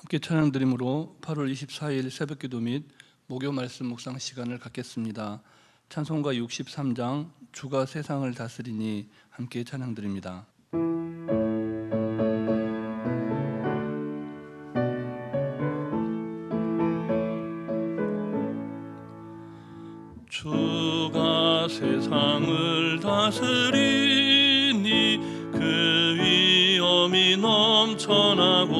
함께 찬양드림으로 8월 24일 새벽기도 및 목요 말씀 묵상 시간을 갖겠습니다. 찬송가 63장 주가 세상을 다스리니 함께 찬양드립니다. 주가 세상을 다스리니 그 위엄이 넘쳐나고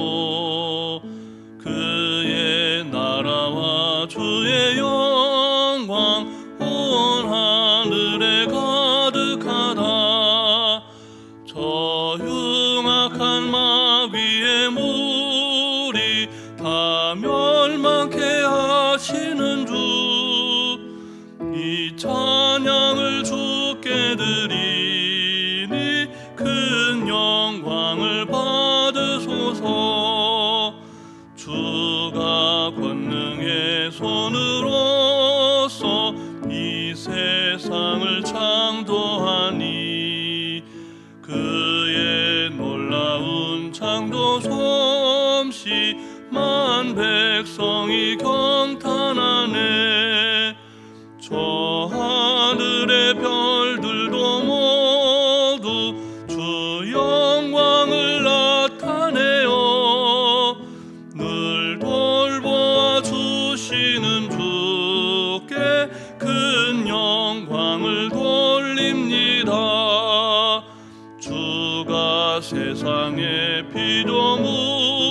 그의 나라와 주의 영광 온 하늘에 가득하다. 저 흉악한 마귀의 무리 다 멸망케 하시는 주, 이 찬양을 주께 드리니 큰 영광을 받으소서. 주가 권능의 손으로서 이 세상을 창조하니 그의 놀라운 창조 솜씨 만 백성이 경탄하네. 저 하늘의 별들도 모두 주 영광을 나타내어 늘 돌보아 주시는 주께 큰 영광을 돌립니다. 주가 세상의 피조물을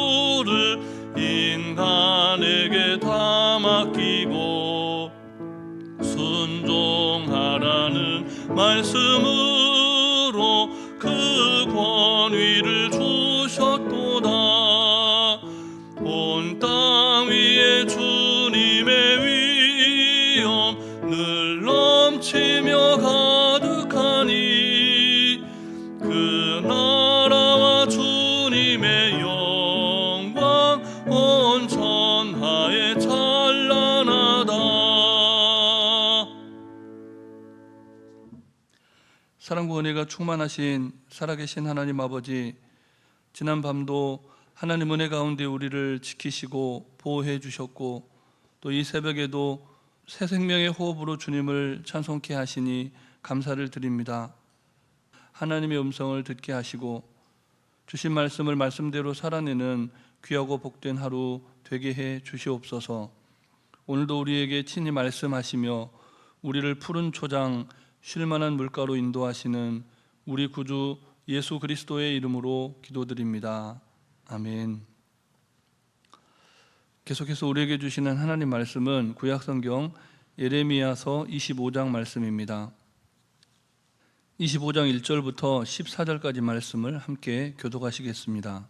인간에게 다 맡기고 순종하라는 말씀으로 그 권위를 주셨도다. 온 땅 위에 주님의 위엄 늘 넘치며 가득하니 그 나라와 주님의 영광 온 천하에 찬란하다. 사랑과 은혜가 충만하신 살아계신 하나님 아버지, 지난 밤도 하나님 은혜 가운데 우리를 지키시고 보호해 주셨고 또 이 새벽에도 새 생명의 호흡으로 주님을 찬송케 하시니 감사를 드립니다. 하나님의 음성을 듣게 하시고 주신 말씀을 말씀대로 살아내는 귀하고 복된 하루 되게 해 주시옵소서. 오늘도 우리에게 친히 말씀하시며 우리를 푸른 초장 쉴만한 물가로 인도하시는 우리 구주 예수 그리스도의 이름으로 기도드립니다. 아멘. 계속해서 우리에게 주시는 하나님 말씀은 구약성경 예레미야서 25장 말씀입니다. 25장 1절부터 14절까지 말씀을 함께 교독하시겠습니다.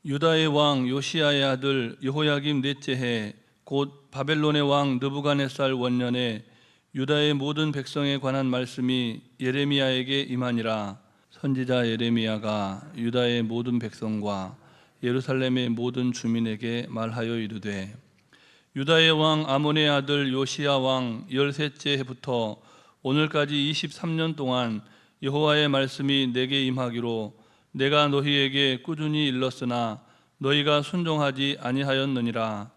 유다의 왕 요시야의 아들 여호야김 넷째 해 곧 바벨론의 왕 느부갓네살 원년에 유다의 모든 백성에 관한 말씀이 예레미야에게 임하니라. 선지자 예레미야가 유다의 모든 백성과 예루살렘의 모든 주민에게 말하여 이르되, 유다의 왕 아몬의 아들 요시야 왕 13째 해부터 오늘까지 23년 동안 여호와의 말씀이 내게 임하기로 내가 너희에게 꾸준히 일렀으나 너희가 순종하지 아니하였느니라.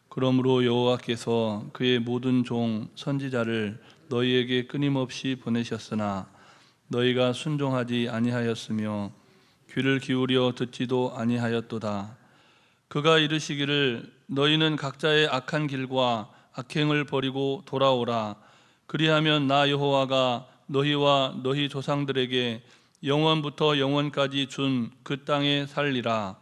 그러므로 여호와께서 그의 모든 종 선지자를 너희에게 끊임없이 보내셨으나 너희가 순종하지 아니하였으며 귀를 기울여 듣지도 아니하였도다. 그가 이르시기를 너희는 각자의 악한 길과 악행을 버리고 돌아오라. 그리하면 나 여호와가 너희와 너희 조상들에게 영원부터 영원까지 준 그 땅에 살리라.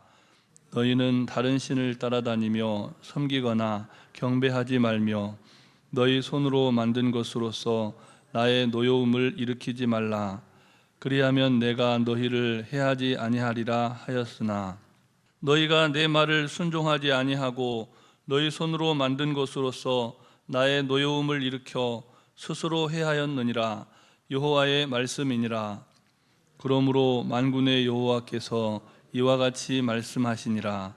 너희는 다른 신을 따라다니며 섬기거나 경배하지 말며 너희 손으로 만든 것으로서 나의 노여움을 일으키지 말라. 그리하면 내가 너희를 해하지 아니하리라 하였으나 너희가 내 말을 순종하지 아니하고 너희 손으로 만든 것으로서 나의 노여움을 일으켜 스스로 해하였느니라. 여호와의 말씀이니라. 그러므로 만군의 여호와께서 이와 같이 말씀하시니라.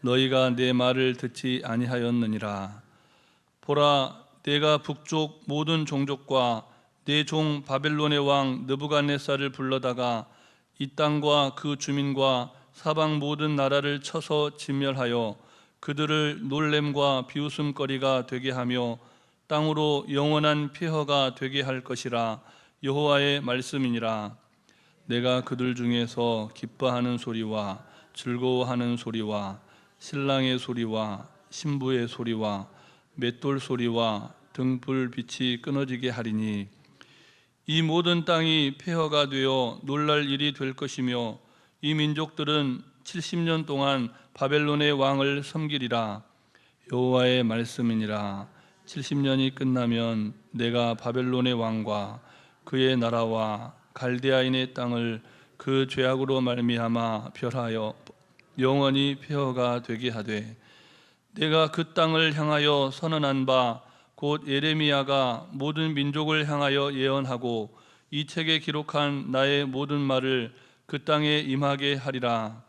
너희가 내 말을 듣지 아니하였느니라. 보라, 내가 북쪽 모든 종족과 내 종 바벨론의 왕 느부갓네살을 불러다가 이 땅과 그 주민과 사방 모든 나라를 쳐서 진멸하여 그들을 놀램과 비웃음거리가 되게 하며 땅으로 영원한 폐허가 되게 할 것이라. 여호와의 말씀이니라. 내가 그들 중에서 기뻐하는 소리와 즐거워하는 소리와 신랑의 소리와 신부의 소리와 맷돌 소리와 등불 빛이 끊어지게 하리니 이 모든 땅이 폐허가 되어 놀랄 일이 될 것이며 이 민족들은 70년 동안 바벨론의 왕을 섬기리라. 여호와의 말씀이니라. 70년이 끝나면 내가 바벨론의 왕과 그의 나라와 갈대아인의 땅을 그 죄악으로 말미암아 멸하여 영원히 폐허가 되게 하되, 내가 그 땅을 향하여 선언한 바 곧 예레미야가 모든 민족을 향하여 예언하고 이 책에 기록한 나의 모든 말을 그 땅에 임하게 하리라.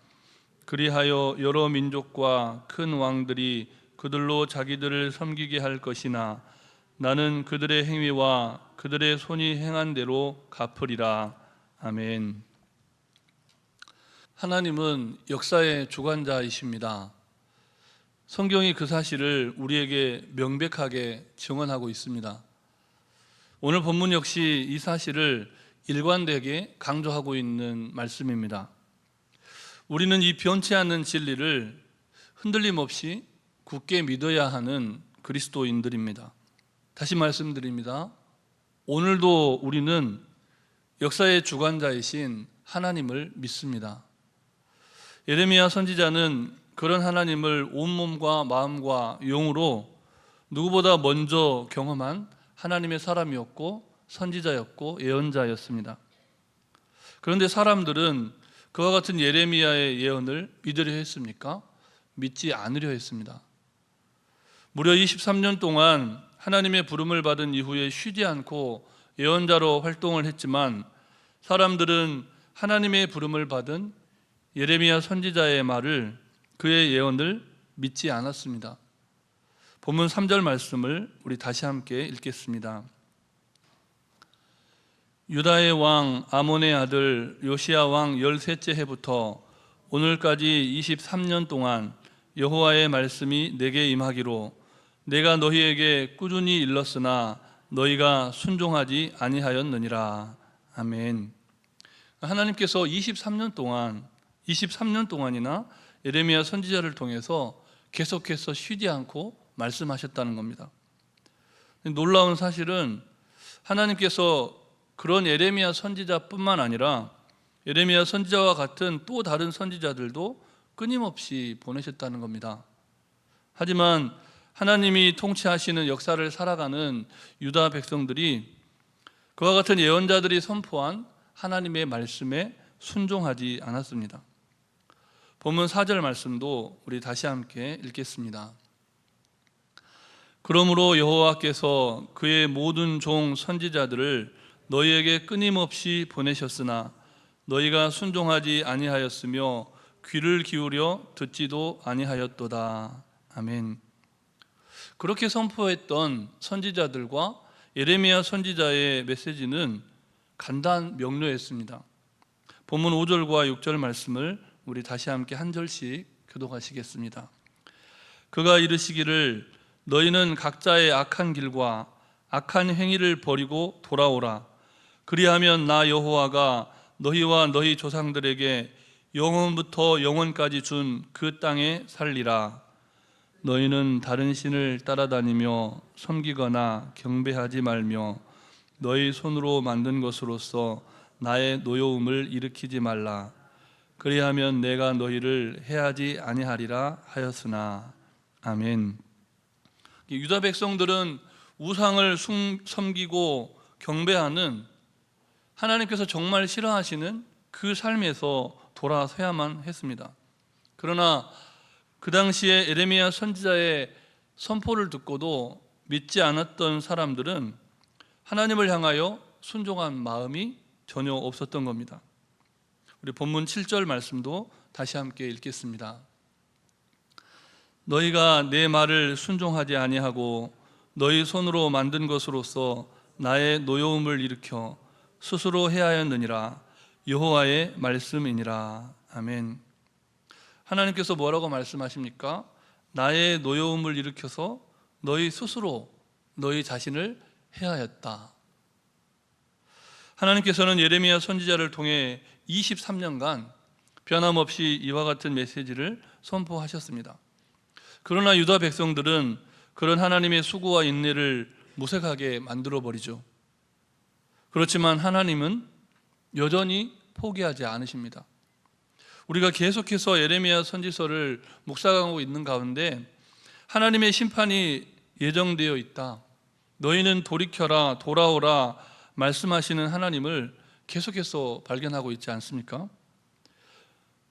그리하여 여러 민족과 큰 왕들이 그들로 자기들을 섬기게 할 것이나 나는 그들의 행위와 그들의 손이 행한 대로 갚으리라. 아멘. 하나님은 역사의 주관자이십니다. 성경이 그 사실을 우리에게 명백하게 증언하고 있습니다. 오늘 본문 역시 이 사실을 일관되게 강조하고 있는 말씀입니다. 우리는 이 변치 않는 진리를 흔들림 없이 굳게 믿어야 하는 그리스도인들입니다. 다시 말씀드립니다. 오늘도 우리는 역사의 주관자이신 하나님을 믿습니다. 예레미야 선지자는 그런 하나님을 온몸과 마음과 영으로 누구보다 먼저 경험한 하나님의 사람이었고 선지자였고 예언자였습니다. 그런데 사람들은 그와 같은 예레미야의 예언을 믿으려 했습니까? 믿지 않으려 했습니다. 무려 23년 동안 하나님의 부름을 받은 이후에 쉬지 않고 예언자로 활동을 했지만 사람들은 하나님의 부름을 받은 예레미야 선지자의 말을, 그의 예언을 믿지 않았습니다. 본문 3절 말씀을 우리 다시 함께 읽겠습니다. 유다의 왕 아몬의 아들 요시야 왕 13째 해부터 오늘까지 23년 동안 여호와의 말씀이 내게 임하기로 내가 너희에게 꾸준히 일렀으나 너희가 순종하지 아니하였느니라. 아멘. 하나님께서 23년 동안이나 예레미야 선지자를 통해서 계속해서 쉬지 않고 말씀하셨다는 겁니다. 놀라운 사실은 하나님께서 그런 예레미야 선지자뿐만 아니라 예레미야 선지자와 같은 또 다른 선지자들도 끊임없이 보내셨다는 겁니다. 하지만 하나님이 통치하시는 역사를 살아가는 유다 백성들이 그와 같은 예언자들이 선포한 하나님의 말씀에 순종하지 않았습니다. 본문 4절 말씀도 우리 다시 함께 읽겠습니다. 그러므로 여호와께서 그의 모든 종 선지자들을 너희에게 끊임없이 보내셨으나 너희가 순종하지 아니하였으며 귀를 기울여 듣지도 아니하였도다. 아멘. 그렇게 선포했던 선지자들과 예레미야 선지자의 메시지는 간단 명료했습니다. 본문 5절과 6절 말씀을 우리 다시 함께 한 절씩 교독하시겠습니다. 그가 이르시기를 너희는 각자의 악한 길과 악한 행위를 버리고 돌아오라. 그리하면 나 여호와가 너희와 너희 조상들에게 영원부터 영원까지 준 그 땅에 살리라. 너희는 다른 신을 따라다니며 섬기거나 경배하지 말며 너희 손으로 만든 것으로서 나의 노여움을 일으키지 말라. 그리하면 내가 너희를 해하지 아니하리라 하였으나. 아멘. 유다 백성들은 우상을 섬기고 경배하는 하나님께서 정말 싫어하시는 그 삶에서 돌아서야만 했습니다. 그러나 그 당시에 예레미야 선지자의 선포를 듣고도 믿지 않았던 사람들은 하나님을 향하여 순종한 마음이 전혀 없었던 겁니다. 우리 본문 7절 말씀도 다시 함께 읽겠습니다. 너희가 내 말을 순종하지 아니하고 너희 손으로 만든 것으로서 나의 노여움을 일으켜 스스로 해하였느니라. 여호와의 말씀이니라. 아멘. 하나님께서 뭐라고 말씀하십니까? 나의 노여움을 일으켜서 너희 스스로 너희 자신을 해하였다. 하나님께서는 예레미야 선지자를 통해 23년간 변함없이 이와 같은 메시지를 선포하셨습니다. 그러나 유다 백성들은 그런 하나님의 수고와 인내를 무색하게 만들어버리죠. 그렇지만 하나님은 여전히 포기하지 않으십니다. 우리가 계속해서 예레미야 선지서를 묵상하고 있는 가운데 하나님의 심판이 예정되어 있다, 너희는 돌이켜라 돌아오라 말씀하시는 하나님을 계속해서 발견하고 있지 않습니까?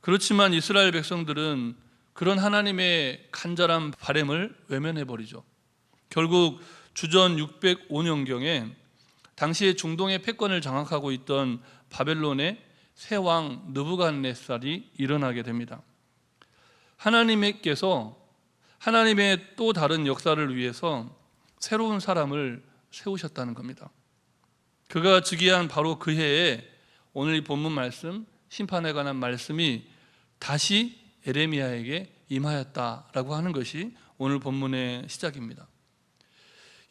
그렇지만 이스라엘 백성들은 그런 하나님의 간절한 바람을 외면해버리죠. 결국 주전 605년경에 당시에 중동의 패권을 장악하고 있던 바벨론의 새 왕 느부갓네살이 일어나게 됩니다. 하나님께서 하나님의 또 다른 역사를 위해서 새로운 사람을 세우셨다는 겁니다. 그가 즉위한 바로 그 해에 오늘 이 본문 말씀, 심판에 관한 말씀이 다시 예레미야에게 임하였다라고 하는 것이 오늘 본문의 시작입니다.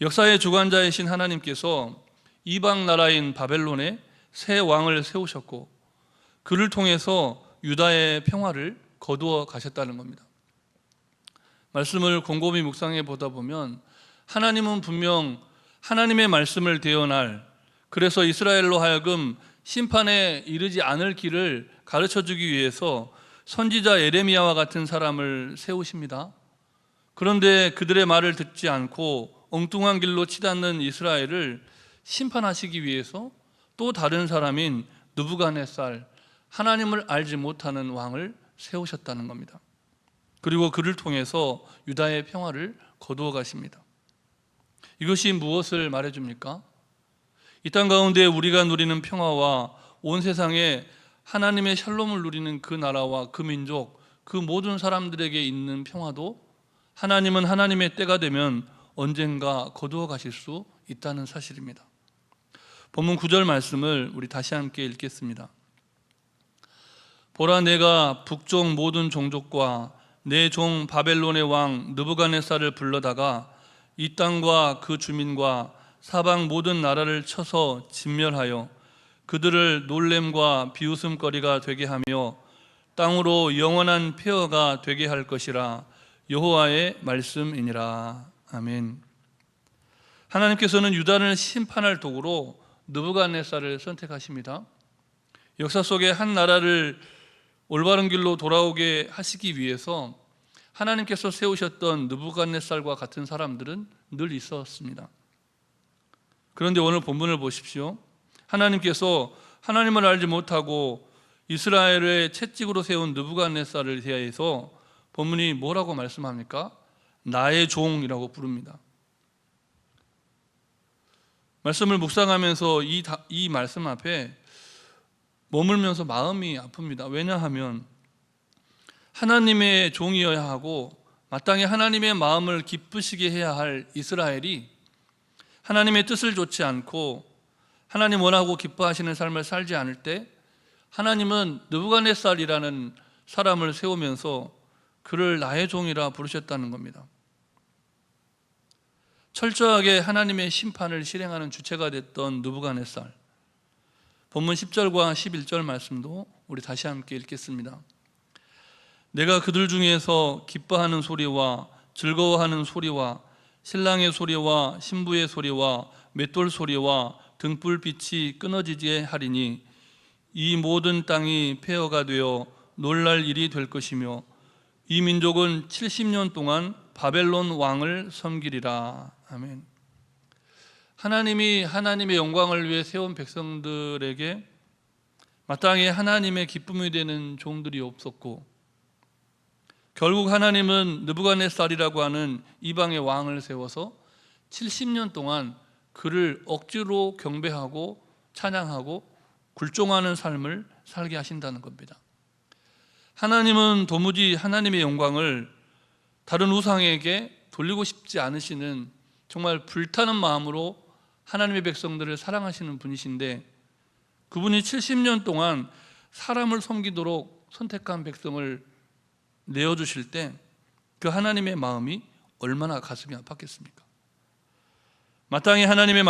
역사의 주관자이신 하나님께서 이방 나라인 바벨론에 새 왕을 세우셨고 그를 통해서 유다의 평화를 거두어 가셨다는 겁니다. 말씀을 곰곰이 묵상해 보다 보면 하나님은 분명 하나님의 말씀을 대언할, 그래서 이스라엘로 하여금 심판에 이르지 않을 길을 가르쳐주기 위해서 선지자 예레미야와 같은 사람을 세우십니다. 그런데 그들의 말을 듣지 않고 엉뚱한 길로 치닫는 이스라엘을 심판하시기 위해서 또 다른 사람인 느부갓네살, 하나님을 알지 못하는 왕을 세우셨다는 겁니다. 그리고 그를 통해서 유다의 평화를 거두어 가십니다. 이것이 무엇을 말해줍니까? 이 땅 가운데 우리가 누리는 평화와 온 세상에 하나님의 샬롬을 누리는 그 나라와 그 민족, 그 모든 사람들에게 있는 평화도 하나님은 하나님의 때가 되면 언젠가 거두어 가실 수 있다는 사실입니다. 본문 9절 말씀을 우리 다시 함께 읽겠습니다. 보라, 내가 북쪽 모든 종족과 내 종 바벨론의 왕 느부갓네살을 불러다가 이 땅과 그 주민과 사방 모든 나라를 쳐서 진멸하여 그들을 놀램과 비웃음거리가 되게 하며 땅으로 영원한 폐허가 되게 할 것이라. 여호와의 말씀이니라. 아멘. 하나님께서는 유다를 심판할 도구로 느부갓네살을 선택하십니다. 역사 속에 한 나라를 올바른 길로 돌아오게 하시기 위해서 하나님께서 세우셨던 느부갓네살과 같은 사람들은 늘 있었습니다. 그런데 오늘 본문을 보십시오. 하나님께서 하나님을 알지 못하고 이스라엘의 채찍으로 세운 느부갓네살을 대하여서 본문이 뭐라고 말씀합니까? 나의 종이라고 부릅니다. 말씀을 묵상하면서 이 말씀 앞에 머물면서 마음이 아픕니다. 왜냐하면 하나님의 종이어야 하고 마땅히 하나님의 마음을 기쁘시게 해야 할 이스라엘이 하나님의 뜻을 좇지 않고 하나님 원하고 기뻐하시는 삶을 살지 않을 때 하나님은 느부갓네살이라는 사람을 세우면서 그를 나의 종이라 부르셨다는 겁니다. 철저하게 하나님의 심판을 실행하는 주체가 됐던 느부갓네살. 본문 10절과 11절 말씀도 우리 다시 함께 읽겠습니다. 내가 그들 중에서 기뻐하는 소리와 즐거워하는 소리와 신랑의 소리와 신부의 소리와 맷돌 소리와 등불빛이 끊어지게 하리니 이 모든 땅이 폐허가 되어 놀랄 일이 될 것이며 이 민족은 70년 동안 바벨론 왕을 섬기리라. 아멘. 하나님이 하나님의 영광을 위해 세운 백성들에게 마땅히 하나님의 기쁨이 되는 종들이 없었고 결국 하나님은 느부갓네살이라고 하는 이방의 왕을 세워서 70년 동안 그를 억지로 경배하고 찬양하고 굴종하는 삶을 살게 하신다는 겁니다. 하나님은 도무지 하나님의 영광을 다른 우상에게 돌리고 싶지 않으시는 정말 불타는 마음으로 하나님의 백성들을 사랑하시는 분이신데 그분이 70년 동안 사람을 섬기도록 선택한 백성을 내어주실 때 그 하나님의 마음이 얼마나 가슴이 아팠겠습니까? 마땅히 하나님의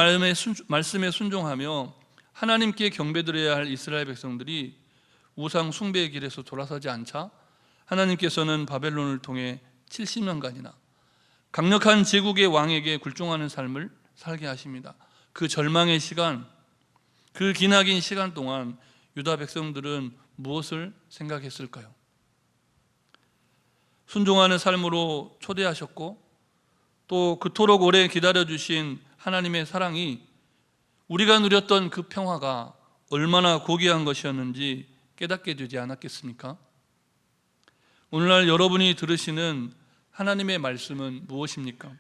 말씀에 순종하며 하나님께 경배드려야 할 이스라엘 백성들이 우상 숭배의 길에서 돌아서지 않자 하나님께서는 바벨론을 통해 70년간이나 강력한 제국의 왕에게 굴종하는 삶을 살게 하십니다. 그 절망의 시간, 그 기나긴 시간 동안 유다 백성들은 무엇을 생각했을까요? 순종하는 삶으로 초대하셨고 또 그토록 오래 기다려주신 하나님의 사랑이 우리가 누렸던 그 평화가 얼마나 고귀한 것이었는지 깨닫게 되지 않았겠습니까? 오늘날 여러분이 들으시는 하나님의 말씀은 무엇입니까?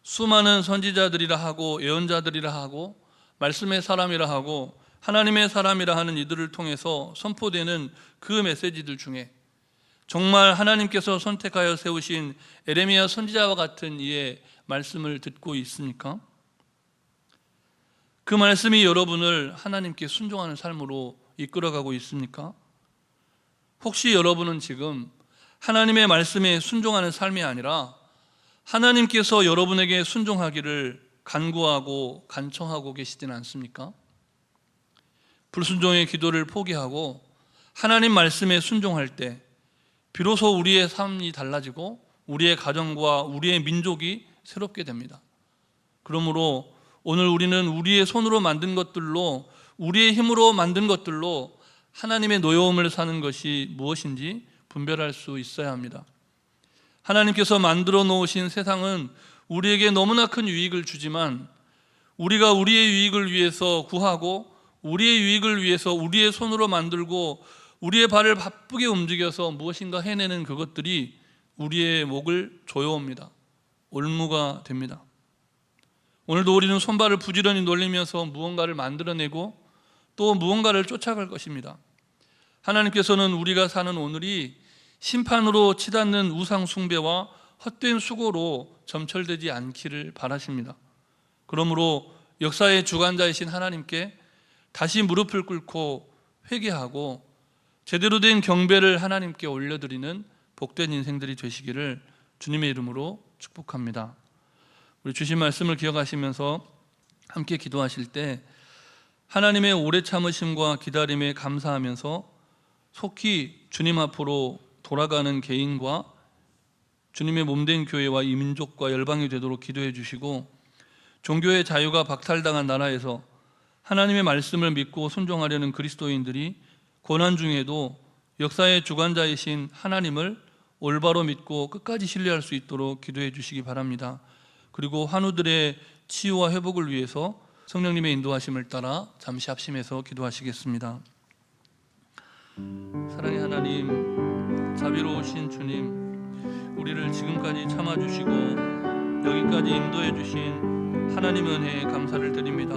수많은 선지자들이라 하고 예언자들이라 하고 말씀의 사람이라 하고 하나님의 사람이라 하는 이들을 통해서 선포되는 그 메시지들 중에 정말 하나님께서 선택하여 세우신 에레미야 선지자와 같은 이의 말씀을 듣고 있습니까? 그 말씀이 여러분을 하나님께 순종하는 삶으로 이끌어가고 있습니까? 혹시 여러분은 지금 하나님의 말씀에 순종하는 삶이 아니라 하나님께서 여러분에게 순종하기를 간구하고 간청하고 계시지는 않습니까? 불순종의 기도를 포기하고 하나님 말씀에 순종할 때 비로소 우리의 삶이 달라지고 우리의 가정과 우리의 민족이 새롭게 됩니다. 그러므로 오늘 우리는 우리의 손으로 만든 것들로, 우리의 힘으로 만든 것들로 하나님의 노여움을 사는 것이 무엇인지 분별할 수 있어야 합니다. 하나님께서 만들어 놓으신 세상은 우리에게 너무나 큰 유익을 주지만 우리가 우리의 유익을 위해서 구하고 우리의 유익을 위해서 우리의 손으로 만들고 우리의 발을 바쁘게 움직여서 무엇인가 해내는 그것들이 우리의 목을 조여옵니다. 올무가 됩니다. 오늘도 우리는 손발을 부지런히 놀리면서 무언가를 만들어내고 또 무언가를 쫓아갈 것입니다. 하나님께서는 우리가 사는 오늘이 심판으로 치닫는 우상 숭배와 헛된 수고로 점철되지 않기를 바라십니다. 그러므로 역사의 주관자이신 하나님께 다시 무릎을 꿇고 회개하고 제대로 된 경배를 하나님께 올려드리는 복된 인생들이 되시기를 주님의 이름으로 축복합니다. 우리 주신 말씀을 기억하시면서 함께 기도하실 때 하나님의 오래 참으심과 기다림에 감사하면서 속히 주님 앞으로 돌아가는 개인과 주님의 몸된 교회와 이 민족과 열방이 되도록 기도해 주시고 종교의 자유가 박탈당한 나라에서 하나님의 말씀을 믿고 순종하려는 그리스도인들이 고난 중에도 역사의 주관자이신 하나님을 올바로 믿고 끝까지 신뢰할 수 있도록 기도해 주시기 바랍니다. 그리고 환우들의 치유와 회복을 위해서 성령님의 인도하심을 따라 잠시 합심해서 기도하시겠습니다. 사랑의 하나님, 자비로우신 주님, 우리를 지금까지 참아주시고 여기까지 인도해 주신 하나님 은혜에 감사를 드립니다.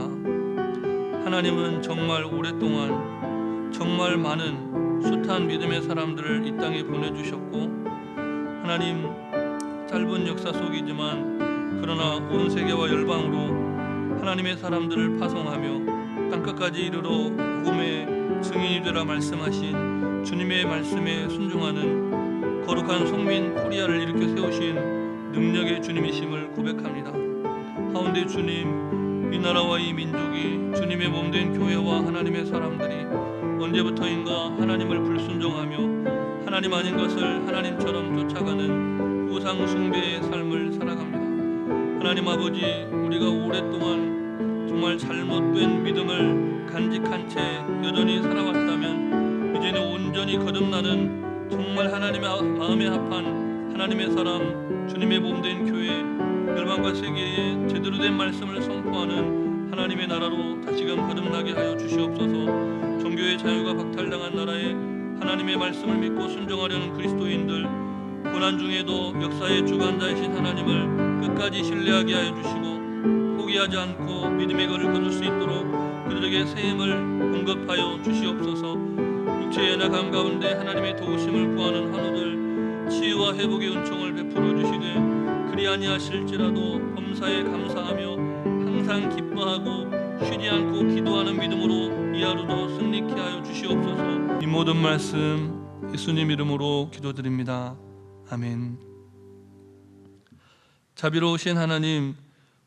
하나님은 정말 오랫동안 정말 많은 숱한 믿음의 사람들을 이 땅에 보내주셨고 하나님, 짧은 역사 속이지만 그러나 온 세계와 열방으로 하나님의 사람들을 파송하며 땅끝까지 이르러 복음의 증인이 되라 말씀하신 주님의 말씀에 순종하는 거룩한 성민 코리아를 일으켜 세우신 능력의 주님이심을 고백합니다. 하운데 주님, 이 나라와 이 민족이 주님의 몸된 교회와 하나님의 사람들이 언제부터인가 하나님을 불순종하며 하나님 아닌 것을 하나님처럼 쫓아가는 우상 숭배의 삶을 살아갑니다. 하나님 아버지, 우리가 오랫동안 정말 잘못된 믿음을 간직한 채 여전히 살아왔다면 이제는 온전히 거듭나는 정말 하나님의 마음에 합한 하나님의 사람, 주님의 몸된 교회, 열방과 세계에 제대로 된 말씀을 선포하는 하나님의 나라로 다시금 거듭나게 하여 주시옵소서. 종교의 자유가 박탈당한 나라에 하나님의 말씀을 믿고 순종하려는 그리스도인들, 고난 중에도 역사의 주관자이신 하나님을 끝까지 신뢰하게 하여 주시고 포기하지 않고 믿음의 걸을 거둘 수 있도록 그들에게 새 힘을 공급하여 주시옵소서. 육체의 연약함 가운데 하나님의 도우심을 구하는 환우들 치유와 회복의 은총을 베풀어 주시되 그리 아니하실지라도 범사에 감사하며 항상 기뻐하고 쉬지 않고 기도하는 믿음으로 이 하루도 승리케 하여 주시옵소서. 이 모든 말씀 예수님 이름으로 기도드립니다. 아멘. 자비로우신 하나님,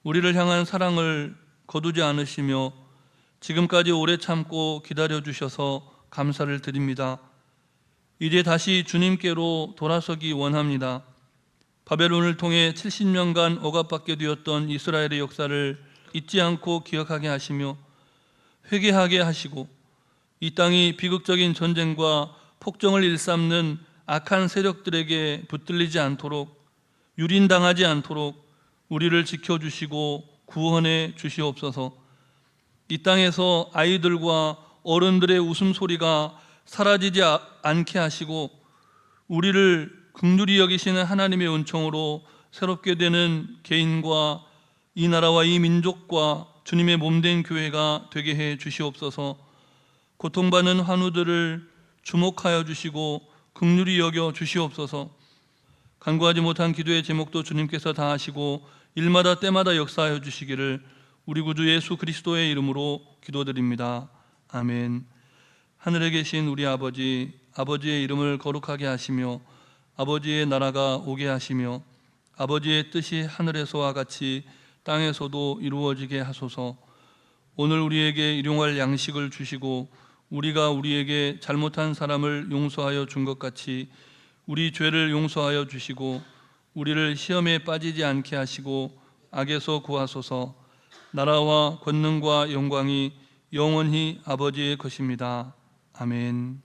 우리를 향한 사랑을 거두지 않으시며 지금까지 오래 참고 기다려 주셔서 감사를 드립니다. 이제 다시 주님께로 돌아서기 원합니다. 바벨론을 통해 70년간 억압받게 되었던 이스라엘의 역사를 잊지 않고 기억하게 하시며 회개하게 하시고 이 땅이 비극적인 전쟁과 폭정을 일삼는 악한 세력들에게 붙들리지 않도록, 유린당하지 않도록 우리를 지켜주시고 구원해 주시옵소서. 이 땅에서 아이들과 어른들의 웃음소리가 사라지지 않게 하시고 우리를 긍휼히 여기시는 하나님의 은총으로 새롭게 되는 개인과 이 나라와 이 민족과 주님의 몸된 교회가 되게 해 주시옵소서. 고통받는 환우들을 주목하여 주시고 긍휼히 여겨 주시옵소서. 간구하지 못한 기도의 제목도 주님께서 다 하시고 일마다 때마다 역사하여 주시기를 우리 구주 예수 그리스도의 이름으로 기도드립니다. 아멘. 하늘에 계신 우리 아버지, 아버지의 이름을 거룩하게 하시며 아버지의 나라가 오게 하시며 아버지의 뜻이 하늘에서와 같이 땅에서도 이루어지게 하소서. 오늘 우리에게 일용할 양식을 주시고 우리가 우리에게 잘못한 사람을 용서하여 준 것 같이 우리 죄를 용서하여 주시고 우리를 시험에 빠지지 않게 하시고 악에서 구하소서. 나라와 권능과 영광이 영원히 아버지의 것입니다. 아멘.